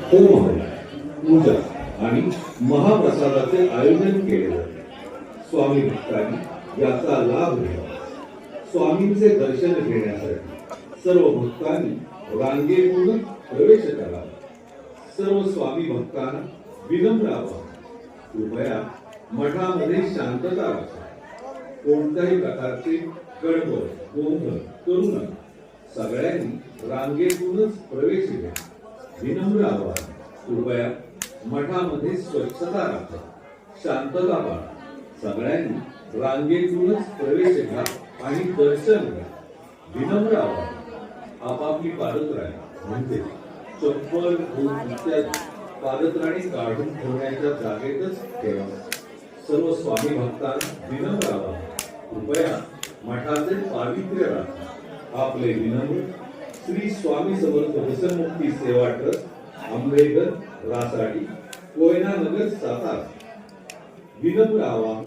Home हवन, पूजा आणि महाप्रसादाचे आयोजन केले जाते. स्वामी भक्तांनी याचा लाभ घ्यावा. स्वामींचे दर्शन घेण्यासाठी सर्व भक्तांनी रांगेतून प्रवेश करावा. सर्व स्वामी भक्तांना विनम्र आवाहन, कृपया मठामध्ये शांतता राखा. कोणत्याही प्रकारचे गडबड गोंधळ करू नका. सगळ्यांनी रांगेतूनच प्रवेश घ्या. विनम्र आवाहन, कृपया मठामध्ये स्वच्छता राखा, शांतता पाळा. सगळ्यांनी रांगेतूनच प्रवेश घ्या आणि दर्शन घ्या. विनम्र आवाहन, आपापली पादत्राणे म्हणजे चप्पल बूट इत्यादी पादत्राणे काढून ठेवण्याच्या जागेतच ठेवा. सर्व स्वामी भक्तांना विनम्र आवाहन, कृपया मठाचे पावित्र्य राखा. आपले विनम्र श्री स्वामी समर्थ व्यसनमुक्ती सेवा ट्रस्ट, आंबेडकर, रासाडी, कोयना नगर, सातारा. विनम्र आवाहन.